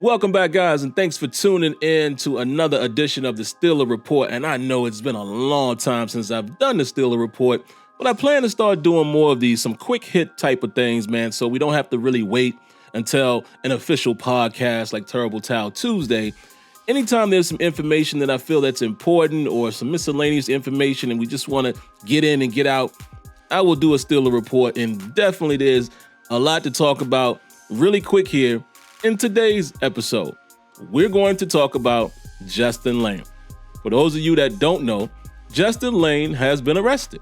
Welcome back, guys, and thanks for tuning in to another edition of the Steeler Report. And I know it's been a long time since I've done the Steeler Report, but I plan to start doing more of these, some quick hit type of things, man, so we don't have to really wait until an official podcast like Terrible Towel Tuesday. Anytime there's some information that I feel that's important or some miscellaneous information and we just want to get in and get out, I will do a Steeler Report, and definitely there's a lot to talk about really quick here. In today's episode, we're going to talk about Justin Layne. For those of you that don't know, Justin Layne has been arrested.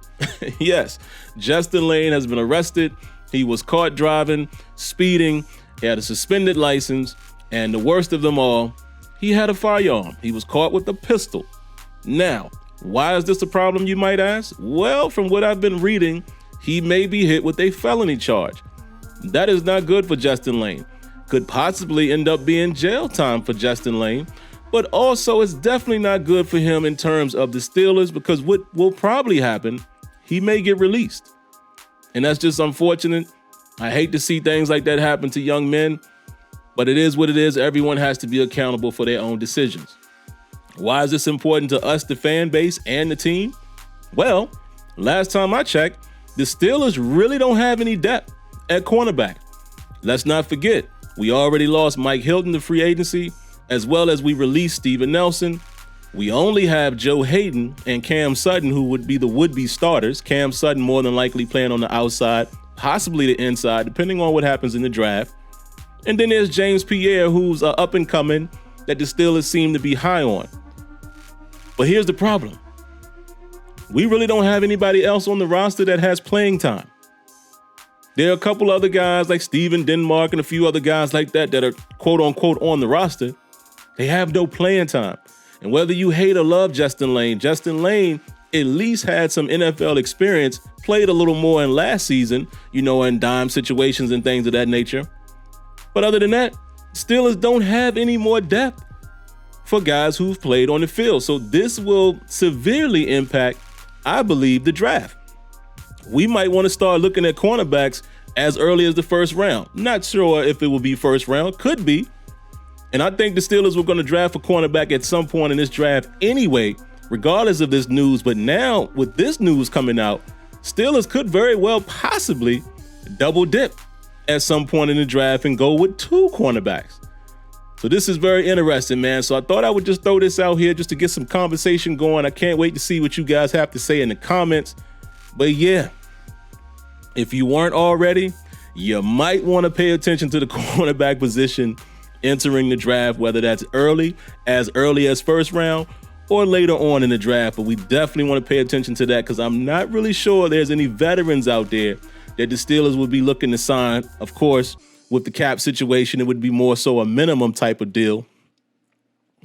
Yes, Justin Layne has been arrested. He was caught driving, speeding. He had a suspended license. And the worst of them all, he had a firearm. He was caught with a pistol. Now, why is this a problem, you might ask? Well, from what I've been reading, he may be hit with a felony charge. That is not good for Justin Layne. Could possibly end up being jail time for Justin Layne, but also it's definitely not good for him in terms of the Steelers, because what will probably happen, he may get released. And that's just unfortunate. I hate to see things like that happen to young men, but it is what it is. Everyone has to be accountable for their own decisions. Why is this important to us, the fan base and the team? Well, last time I checked, the Steelers really don't have any depth at cornerback. Let's not forget, we already lost Mike Hilton to free agency, as well as we released Steven Nelson. We only have Joe Hayden and Cam Sutton, who would be the would-be starters. Cam Sutton more than likely playing on the outside, possibly the inside, depending on what happens in the draft. And then there's James Pierre, who's up and coming that the Steelers seem to be high on. But here's the problem. We really don't have anybody else on the roster that has playing time. There are a couple other guys like Steven Denmark and a few other guys like that that are quote unquote on the roster. They have no playing time. And whether you hate or love Justin Layne at least had some NFL experience, played a little more in last season, in dime situations and things of that nature. But other than that, Steelers don't have any more depth for guys who've played on the field. So this will severely impact, I believe, the draft. We might want to start looking at cornerbacks as early as the first round. Not sure if it will be first round, could be. And I think the Steelers were going to draft a cornerback at some point in this draft anyway, regardless of this news. But now with this news coming out, Steelers could very well possibly double dip at some point in the draft and go with two cornerbacks. So this is very interesting, man. So I thought I would just throw this out here just to get some conversation going. I can't wait to see what you guys have to say in the comments. But yeah, if you weren't already, you might want to pay attention to the cornerback position entering the draft, whether that's early as first round or later on in the draft. But we definitely want to pay attention to that, because I'm not really sure there's any veterans out there that the Steelers would be looking to sign. Of course, with the cap situation, it would be more so a minimum type of deal.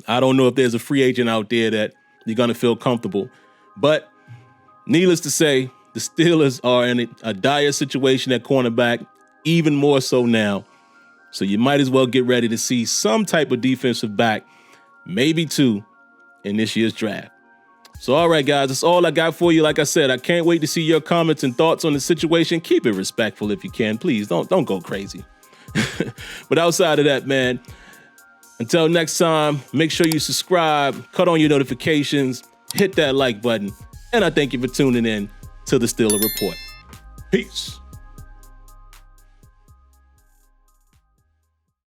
I don't know if there's a free agent out there that you're going to feel comfortable. But needless to say, the Steelers are in a dire situation at cornerback, even more so now. So you might as well get ready to see some type of defensive back, maybe two, in this year's draft. So, all right, guys, that's all I got for you. Like I said, I can't wait to see your comments and thoughts on the situation. Keep it respectful if you can. Please don't go crazy. But outside of that, man, until next time, make sure you subscribe, cut on your notifications, hit that like button, and I thank you for tuning in to the Steeler Report. Peace.